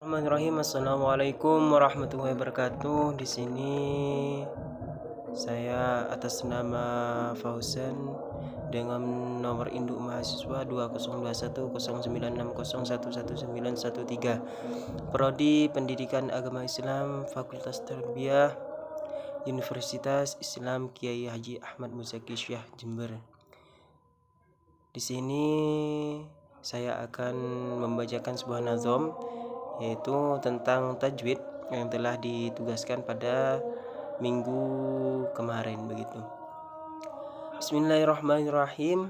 Bismillahirrahmanirrahim. Assalamualaikum warahmatullahi wabarakatuh. Di sini saya atas nama Fauzan dengan nomor induk mahasiswa 20210960111913, Prodi Pendidikan Agama Islam, Fakultas Tarbiyah, Universitas Islam Kiai Haji Ahmad Muzaki Syah, Jember. Di sini saya akan membacakan sebuah nazom, yaitu tentang tajwid yang telah ditugaskan pada minggu kemarin begitu. Bismillahirrahmanirrahim.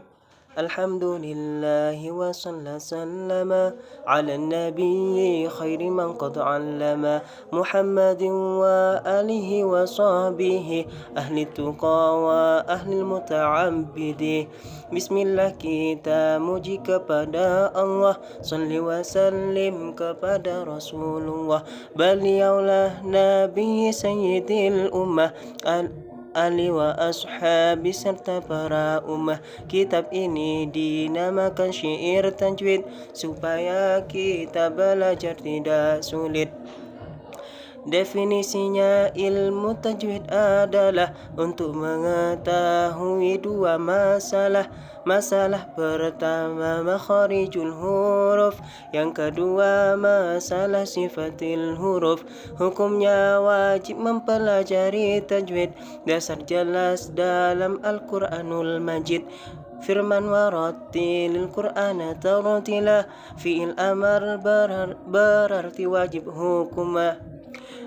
Alhamdulillahi wa sallama ala nabi khairi man qad allama Muhammadin wa alihi wa sahbihi ahli tuqa wa ahli muta'abbidi. Bismillah, kita muji kepada Allah, salli wa sallim kepada Rasulullah, beliaulah Nabi Sayyidil Ummah, Ali wa ashabi serta para ummah. Kitab ini dinamakan syair tajwid supaya kita belajar tidak sulit. Definisinya, ilmu tajwid adalah untuk mengetahui dua masalah. Masalah pertama makharijul huruf, yang kedua masalah sifatil huruf. Hukumnya wajib mempelajari tajwid. Dasar jelas dalam Al-Quranul Majid. Firman warattilil Qur'ana tartila, fi'il amar berarti wajib hukumah.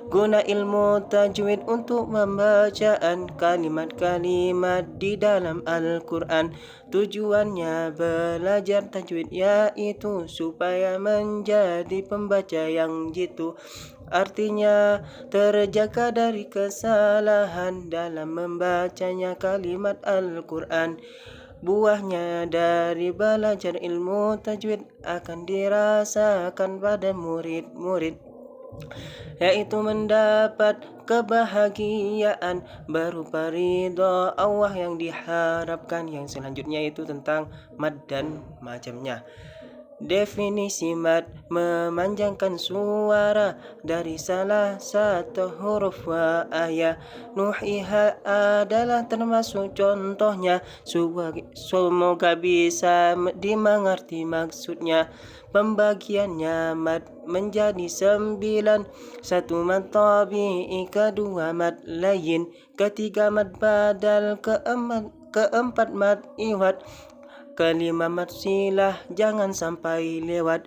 Guna ilmu tajwid untuk pembacaan kalimat-kalimat di dalam Al-Quran. Tujuannya belajar tajwid yaitu supaya menjadi pembaca yang jitu. Artinya terjaga dari kesalahan dalam membacanya kalimat Al-Quran. Buahnya dari belajar ilmu tajwid akan dirasakan pada murid-murid, yaitu mendapat kebahagiaan berupa ridha Allah yang diharapkan. Yang selanjutnya itu tentang mad dan macamnya. Definisi mad, memanjangkan suara dari salah satu huruf wa ayat. Nuhiha adalah termasuk contohnya. Semoga bisa dimengerti maksudnya. Pembagiannya mad menjadi 9. 1 mad tabi'i, kedua mad layin, ketiga mad badal, keempat mad iwad, kelima mad silah, jangan sampai lewat.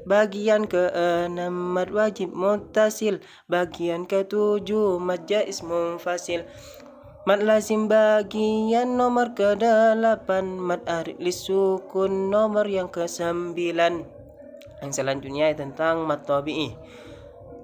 Bagian ke-6 mad wajib muttasil, bagian ke-7 mad jaiz munfasil. Mad lazim bagian nomor ke-8, mad arid lisukun nomor yang ke-9. Yang selanjutnya tentang mad tabi'i.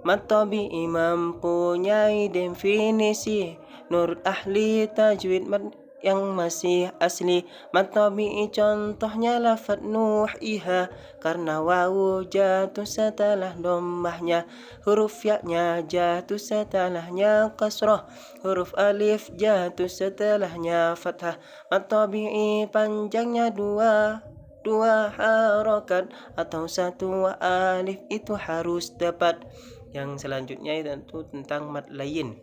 Mad tabi'i mempunyai definisi. Menurut ahli tajwid mad yang masih asli, mad tabi'i contohnya lafaz nuhiha, karena wawu jatuh setelah dhammahnya, huruf ya-nya jatuh setelahnya kasrah, huruf alif jatuh setelahnya fathah. Mad tabi'i panjangnya dua harokat atau satu alif itu harus dapat. Yang selanjutnya itu tentang mad layin.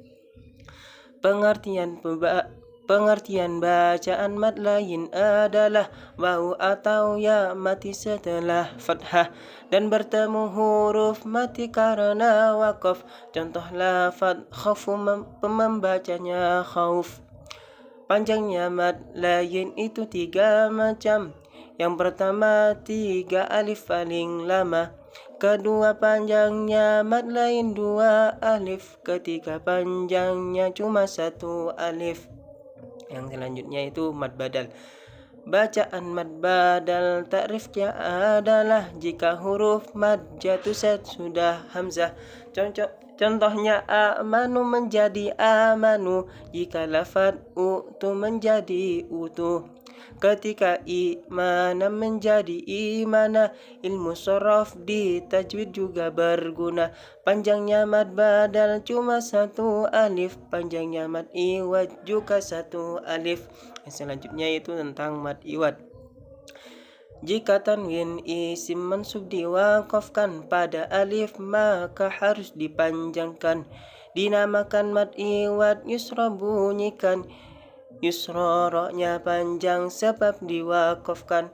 Pengertian bacaan mad layin adalah wawu atau ya mati setelah fathah dan bertemu huruf mati karena wakaf. Contoh lafaz khaufu, membacanya khauf. Panjangnya mad layin itu 3 macam. Yang pertama 3 alif paling lama. Kedua panjangnya mad lain 2 alif. Ketiga panjangnya cuma 1 alif. Yang selanjutnya itu mad badal. Bacaan mad badal takrifnya adalah jika huruf mad jatuh sudah hamzah. Contohnya amanu menjadi amanu jika lafaz utu menjadi utu. Ketika imana menjadi imana. Ilmu sorof di tajwid juga berguna. Panjangnya mad badal cuma 1 alif, panjangnya mad iwad juga 1 alif. Yang selanjutnya itu tentang mad iwad. Jika tanwin isim mansub diwakafkan pada alif, maka harus dipanjangkan. Dinamakan mad iwad yusra, bunyikan yusra, ro-nya panjang sebab diwakafkan.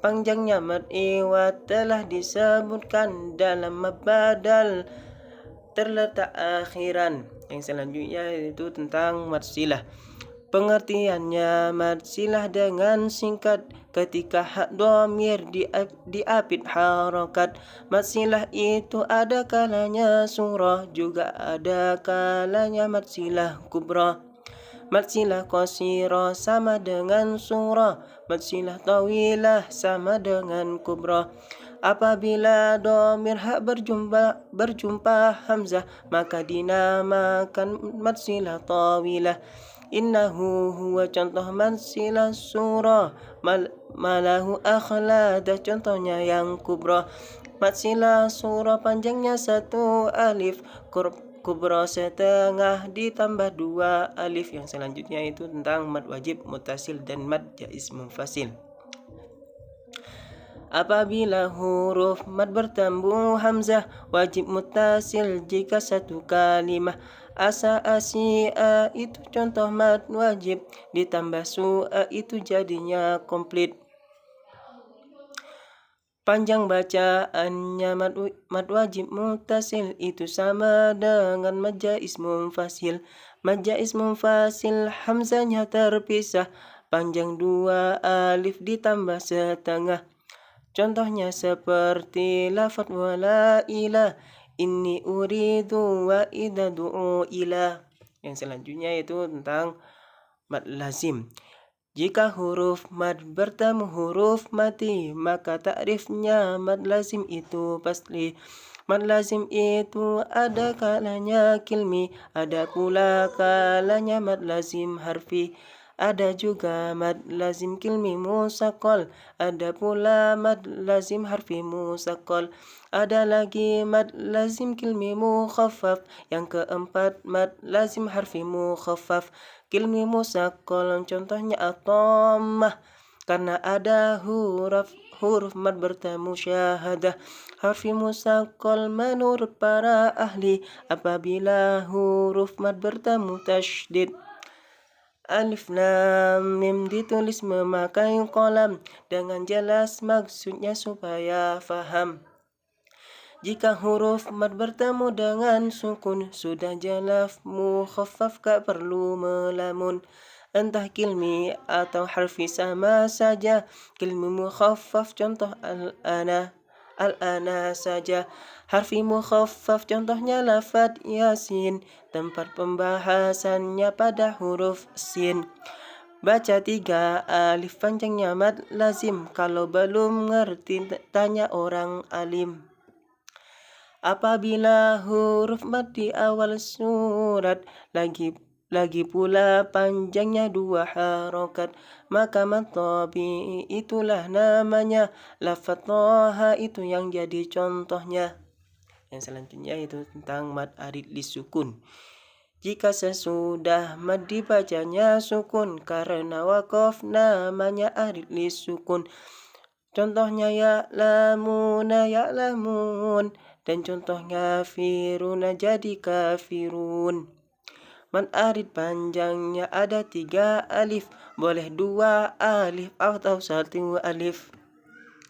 Panjangnya mad iwad telah disebutkan dalam mad badal terletak akhiran. Yang selanjutnya itu tentang mad silah. Pengertiannya, mad silah dengan singkat ketika hak dhamir diapit harokat. Mad silah itu ada kalanya surah, juga ada kalanya mad silah kubra. Mad silah qasira sama dengan surah, mad silah tawilah sama dengan kubra. Apabila dhamir hak berjumpa hamzah, maka dinamakan mad silah tawilah. Innahu huwa contoh mad silah surah, malahu akhladah contohnya yang kubra. Mad silah surah panjangnya 1 alif, kubra setengah ditambah 2 alif. Yang selanjutnya itu tentang mad wajib mutasil dan mad jaiz munfasil. Apabila huruf mad bertemu hamzah, wajib mutasil jika satu kalimah. Asa, asia itu contoh mad wajib, ditambah su'a itu jadinya komplit. Panjang bacaannya mad wajib mutasil itu sama dengan mad jaiz munfasil. Mad jaiz munfasil hamzahnya terpisah, panjang 2 alif ditambah setengah. Contohnya seperti lafaz wala ilah, inni uridu wa idza du'u ila. Yang selanjutnya itu tentang mad lazim. Jika huruf mad bertemu huruf mati, maka takrifnya mad lazim itu pasti. Mad lazim itu ada kalanya kilmi, ada pula kalanya mad lazim harfi. Ada juga mad lazim kilmi musaqqal, ada pula mad lazim harfi musaqqal. Ada lagi mad lazim kilmi mukhaffaf. Yang keempat mad lazim harfi mukhaffaf. Kilmi musaqqal contohnya at-tammah, karena ada huruf mad bertemu syahadah. Harfi musaqqal menurut para ahli apabila huruf mad bertemu tasydid. Alif lam mim ditulis memakai qalam dengan jelas, maksudnya supaya faham. Jika huruf mad bertemu dengan sukun, sudah jelas mukhaffaf, gak perlu melamun. Entah kilmi atau harfi sama saja. Kilmi mukhaffaf contoh al-ana saja. Harfi mukhaffaf contohnya lafaz yasin. Tempat pembahasannya pada huruf sin. Baca 3 alif panjangnya mad lazim. Kalau belum ngerti tanya orang alim. Apabila huruf mad di awal surat lagi pula panjangnya 2 harokat, maka mad tabi'i itulah namanya. Lafaz toha itu yang jadi contohnya. Yang selanjutnya itu tentang mad arid lisukun. Jika sesudah mad dibacanya sukun karena wakaf, namanya arid lisukun. Contohnya ya'lamuna ya'lamun, dan contohnya firuna jadi kafirun. Mad arid panjangnya ada 3 alif, boleh 2 alif atau 1 alif.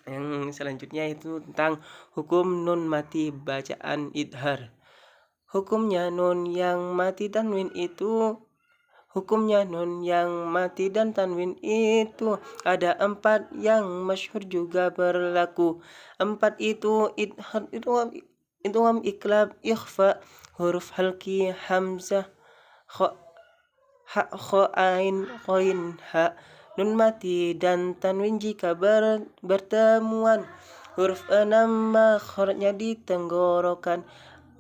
Yang selanjutnya itu tentang hukum nun mati bacaan idhar. Hukumnya nun yang mati tanwin dan tanwin itu ada 4 yang masyhur juga berlaku. 4 itu idhar, idgham, iklab, ikhfa, huruf halki, hamzah, kha, ain, ghain, ha. Nun mati dan tanwin jika bertemuan, huruf 6 makhrajnya di tenggorokan,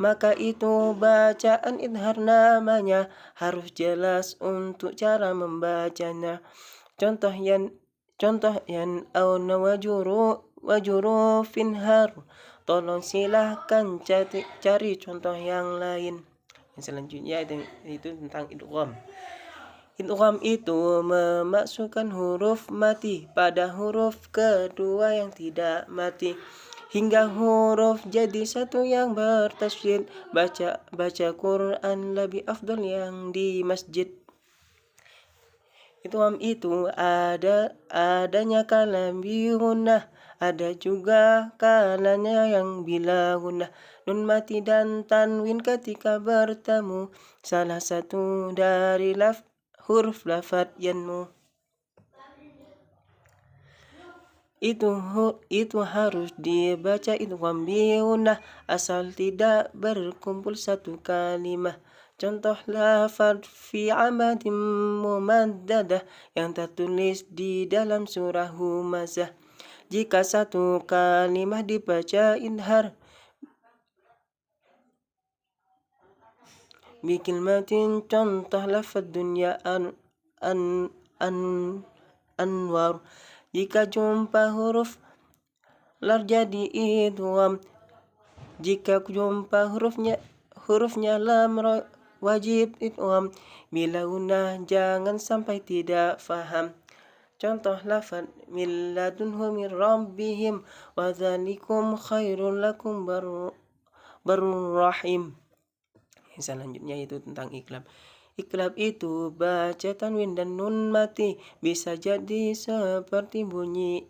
maka itu bacaan idhar namanya. Harus jelas untuk cara membacanya. Contoh yan auna wajuru finhar. Tolong silahkan cari contoh yang lain. Yang selanjutnya itu tentang idgham. Idgham itu memasukkan huruf mati pada huruf kedua yang tidak mati hingga huruf jadi satu yang bertasydid. Baca Quran lebih afdal yang di masjid. Idgham itu adanya kalam bigunnah, ada juga kalanya yang bila gunnah. Nun mati dan tanwin ketika bertemu, salah satu dari huruf lafadz yanmu. Itu harus dibaca idgham bigunnah asal tidak berkumpul satu kalimah. Contoh lafadz fi amatin mumaddadah yang tertulis di dalam surah Humazah. Jika satu kalimah dibaca idhar bikilmatin, contoh lafadz dunya anwar. Jika jumpa huruf lar jadi idgham. Jika jumpa hurufnya lam wajib idgham. Bila gunnah jangan sampai tidak faham. Contoh lafadz min ladunhu min rabbihim wa dzalikum khairul lakum barrahim. Selanjutnya itu tentang iklab. Iklab itu baca tanwin dan nun mati, bisa jadi seperti bunyi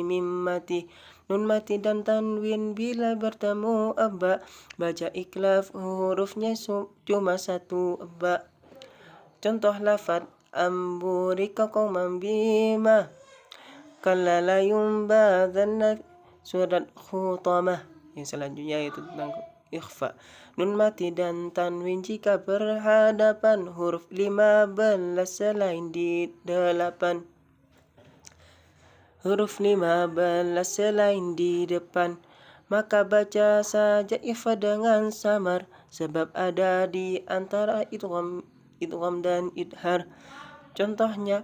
mim mati. Nun mati dan tanwin bila bertemu abba, baca iklab hurufnya cuma satu abba. Contoh lafadz amburika qauman bima kalla la yumbadanna, surat Khutamah. Yang selanjutnya itu tentang ikhfa. Nun mati dan tanwin jika berhadapan, huruf 15 selain di 8. Huruf 15 selain di depan, maka baca saja ikhfa dengan samar, sebab ada di antara idgham dan idhar. Contohnya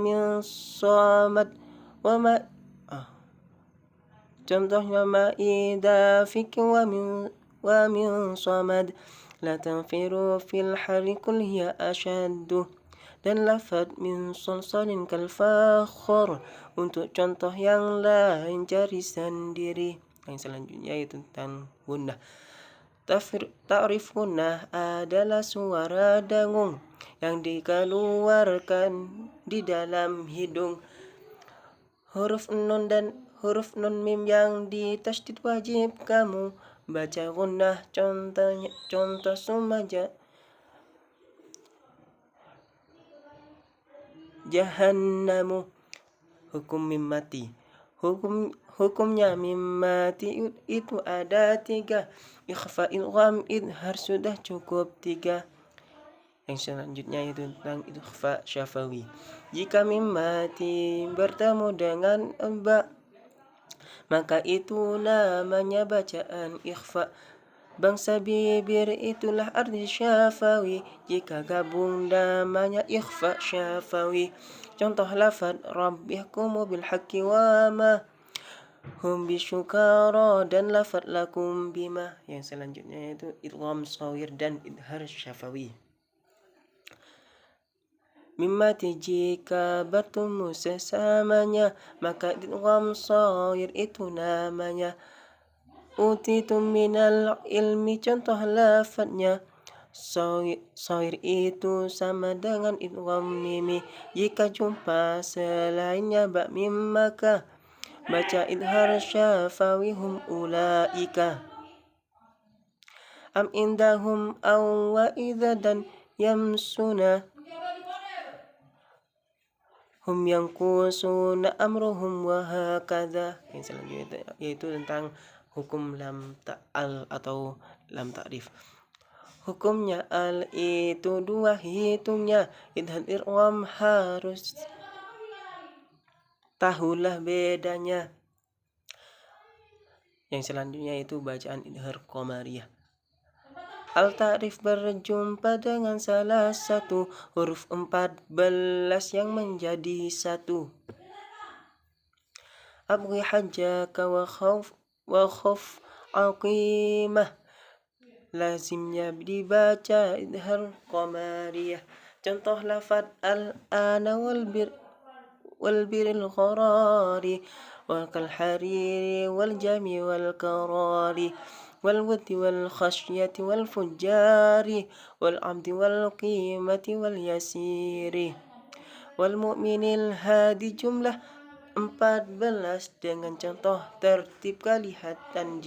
min somad wa ma Contohnya idza fikin wa min somad la tanfiru fil hari kul hiya asyaddu. Dan lafadz min salsalin kal fakhur untuk contoh yang lain cari sendiri. Yang selanjutnya itu tentang gunnah. Ta'rif gunnah adalah suara dengung yang dikeluarkan di dalam hidung. Huruf nun mim yang ditasydid wajib kamu baca gunnah. Contoh sumaja jahannamu. Hukum mim mati. Hukumnya mim mati itu ada 3. Ikhfa, idgham, idhar sudah cukup 3. Yang selanjutnya itu tentang ikhfa syafawi. Jika mim mati bertemu dengan ba, maka itu namanya bacaan ikhfa. Bangsa bibir itulah arti syafawi. Jika gabung namanya ikhfa syafawi. Contoh lafadz rabbihkumu bil haqqi wa ma hum bisyukara dan lafadz lakum bima. Yang selanjutnya itu idgham shawir dan idhar syafawi. Mim mati jika bertemu sesamanya, maka idgham shawir itu namanya utitum minal ilmi. Contoh lafadznya shawir itu sama dengan idgham mimi. Jika jumpa selainnya ba mim, maka baca idhar syafawi hum ulaika. Am indahum aw wa idza dan yamsuna hum yanqusuna amruhum wa hakadha. Yang selanjutnya yaitu tentang hukum lam ta'al atau lam ta'rif. Hukumnya al itu 2 hitungnya. Idhar idgham harus tahulah bedanya. Yang selanjutnya itu bacaan idhar qamariyah. Al-ta'rif berjumpa dengan salah satu huruf 14 yang menjadi 1. Abghi hajjaka wa khaf aqimah. Lazimnya dibaca idhar qamariyah. Contoh lafad al-ana wal biril gharari wa kal hariri wal jami wal karari wal wudi wal khasyati wal fujari wal abdi wal qimati wal yasiri wal mu'minil hadi jumlah 14 dengan contoh tertib kelihatan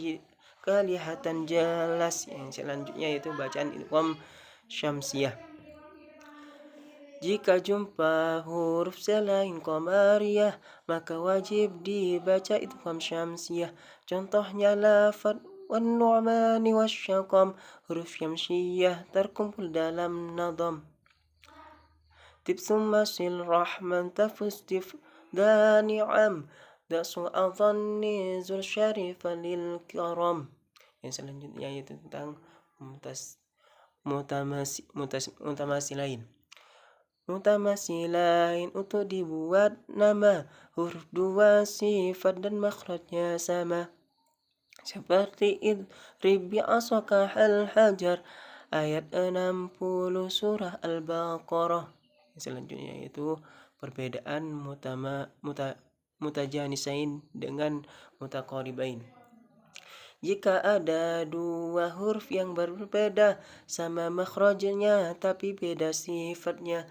jelas. Yang selanjutnya itu bacaan idgham syamsiyah. Jika jumpa huruf selain qamariyah, maka wajib dibaca idgham syamsiyah. Contohnya lafad wan nu'mani wasyaqam, huruf syamsiyah terkumpul dalam nadam. Tibsum masil rahman tafustif dani'am, dasu adhanni zul syarifa lil karam. Yang selanjutnya yaitu tentang mutamasilain. Mutamasilain untuk dibuat nama, huruf dua sifat dan makhrajnya sama. Seperti idrib bi'asaka hal hajar, ayat 60 surah Al-Baqarah. Selanjutnya yaitu perbedaan mutajanisain dengan mutaqaribain. Jika ada dua huruf yang berbeda sama makhrajnya tapi beda sifatnya,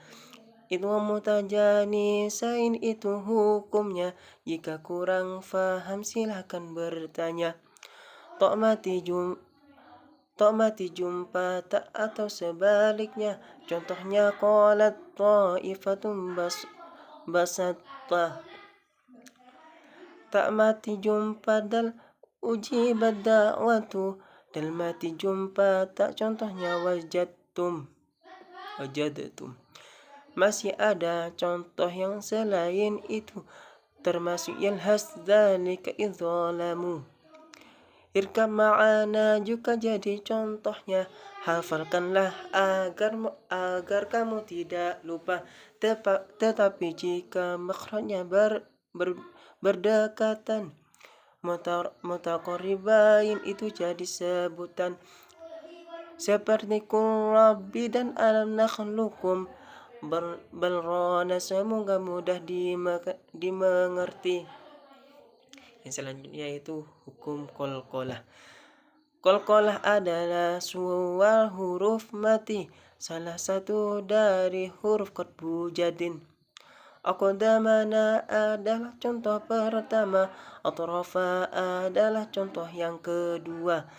idgham mutajanisain itu hukumnya. Jika kurang faham silakan bertanya. Tok mati jumpa tak atau sebaliknya. Contohnya qalat ta'ifatun basatta. Tak mati jumpa dal ujibat da'watu, dal mati jumpa tak, contohnya wajadtum. Masih ada contoh yang selain itu, termasuk yalhas dzalika idzalamu. Irkab ma'ana juga jadi contohnya. Hafalkanlah agar kamu tidak lupa. Tetapi jika makhrajnya berdekatan, mutaqaribain itu jadi sebutan. Seperti qul rabbi dan alam nakhluqukum. Balrona, semoga mudah dimengerti. Yang selanjutnya yaitu hukum qalqalah. Qalqalah adalah suara huruf mati, salah satu dari huruf qatbu jadin. Aqdamana adalah contoh pertama, atrafa adalah contoh yang kedua,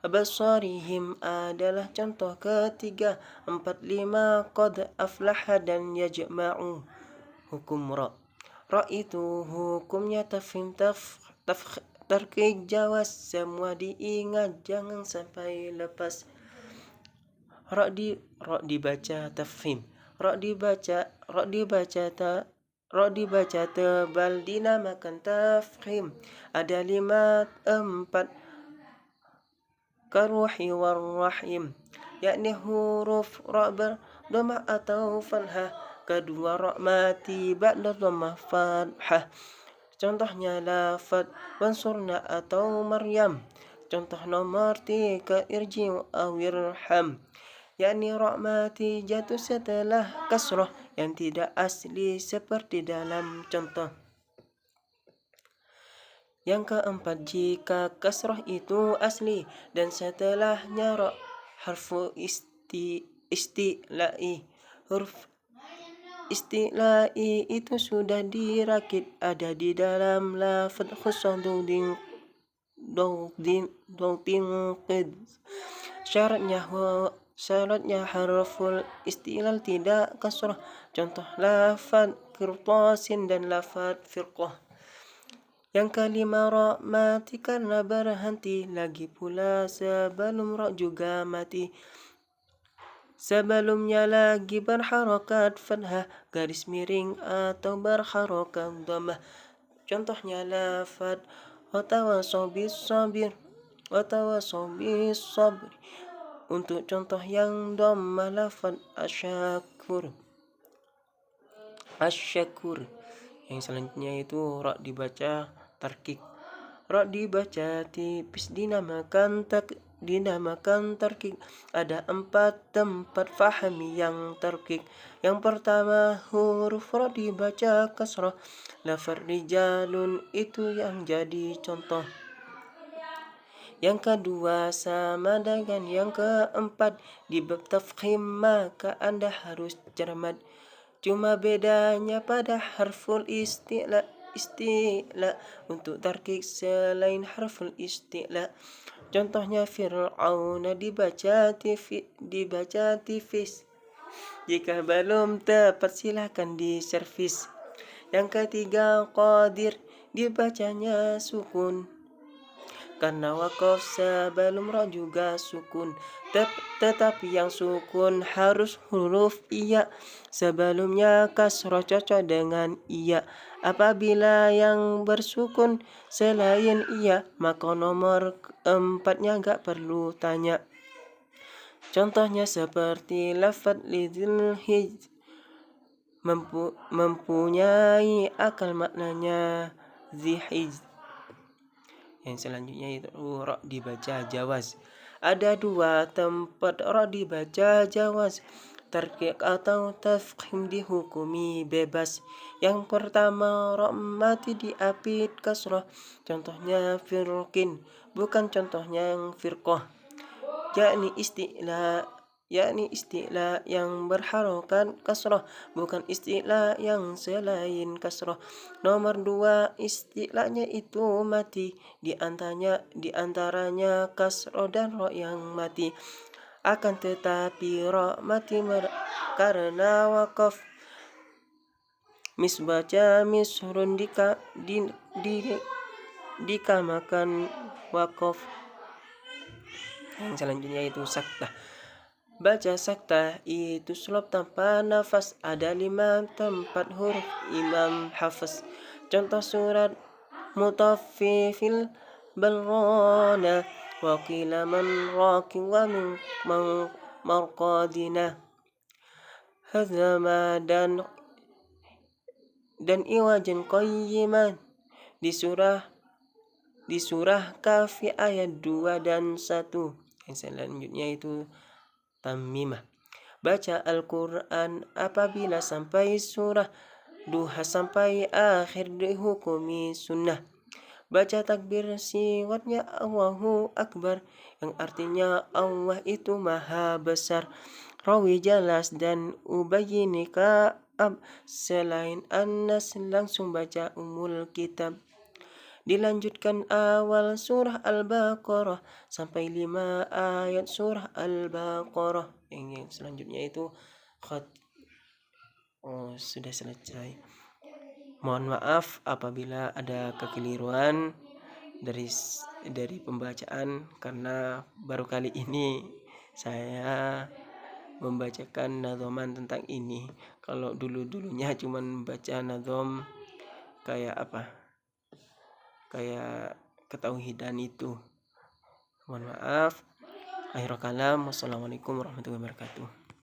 basarihim adalah contoh ketiga, 45 qad aflaha dan yajma'u. Hukum ra. Ra itu hukumnya tafhim tarqiq jawas, semua diingat jangan sampai lepas. Ra dibaca tafhim. Ra dibaca tebal dinamakan tafhim. Ada 4 karuhi warrahim, yakni huruf ra berdhamma atau fathah. Kedua ra mati ba'da dhammah fathah. Contohnya lafad wansurna atau Maryam. Contoh nomor 3 irji'u awirham, yakni ra mati jatuh setelah kasrah yang tidak asli seperti dalam contoh. Yang keempat, jika kasrah itu asli dan setelahnya ra, harfu isti'la'i. Huruf isti'la'i itu sudah dirakit, ada di dalam lafad khusus dawtin qid. Syaratnya harful isti'lal tidak kasrah. Contoh lafad qirtasin dan lafad firqah. Yang kelima, ra mati karena berhenti, lagi pula sebelum ra juga mati. Sebelumnya lagi berharokat fathah, garis miring atau berharokat dhammah. Contohnya lafad watawassaw bis sabr. Untuk contoh yang dhammah, lafad asyakur. Yang selanjutnya itu ra dibaca tarqiq. Ra dibaca tipis dinamakan dinamakan tarkik. Ada 4 tempat fahami yang tarkik. Yang pertama, huruf ra dibaca kasrah. Lafaz rijalun itu yang jadi contoh. Yang kedua sama dengan yang keempat, di bab tafkhim maka Anda harus cermat. Cuma bedanya pada harful isti'la untuk tarkik selain harful isti'la. Contohnya Fir'aun dibaca tipis. Jika belum tepat silakan diservis. Yang ketiga Qadir dibacanya sukun. Karena wakaf sebelum ra juga sukun. Tetapi yang sukun harus huruf iya. Sebelumnya kasroh cocok dengan iya. Apabila yang bersukun selain iya, maka nomor 4-nya gak perlu tanya. Contohnya seperti lafaz lidzil hij, mempunyai akal maknanya zihij. Yang selanjutnya itu ra dibaca jawaz. Ada 2 tempat ra dibaca jawaz. Tarkik atau tafkhim dihukumi bebas. Yang pertama ra mati diapit kasrah. Contohnya firqin, bukan contohnya yang firqah. yakni isti'la yang berharokat kasrah, bukan isti'la yang selain kasrah. Nomor 2, isti'lanya itu mati, di antaranya kasrah dan ra yang mati. Akan tetapi ra mati karena wakaf. Misbaca misrun dikamakan wakaf. Yang selanjutnya itu sakta. Baca sakta itu slop tanpa nafas. Ada 5 tempat huruf Imam Hafiz. Contoh surat Mutaffifil balrona wa qila man raki wa min marqadina hazama dan iwajan qayyiman di surah Kahfi ayat 2 dan 1. Yang selanjutnya itu tamimah. Baca Al-Quran apabila sampai surah Duha sampai akhir dihukumi sunnah. Baca takbir siwatnya Allahu Akbar, yang artinya Allah itu maha besar. Rawi jelas dan Ubay bin Ka'ab selain Anas langsung baca umul kitab. Dilanjutkan awal surah Al-Baqarah sampai 5 ayat surah Al-Baqarah. Yang selanjutnya itu sudah selesai. Mohon maaf apabila ada kekeliruan dari pembacaan, karena baru kali ini saya membacakan nadhoman tentang ini. Kalau dulunya cuman baca nadhom kayak ketauhidan itu. Mohon maaf. Akhirul kalam. Wassalamualaikum warahmatullahi wabarakatuh.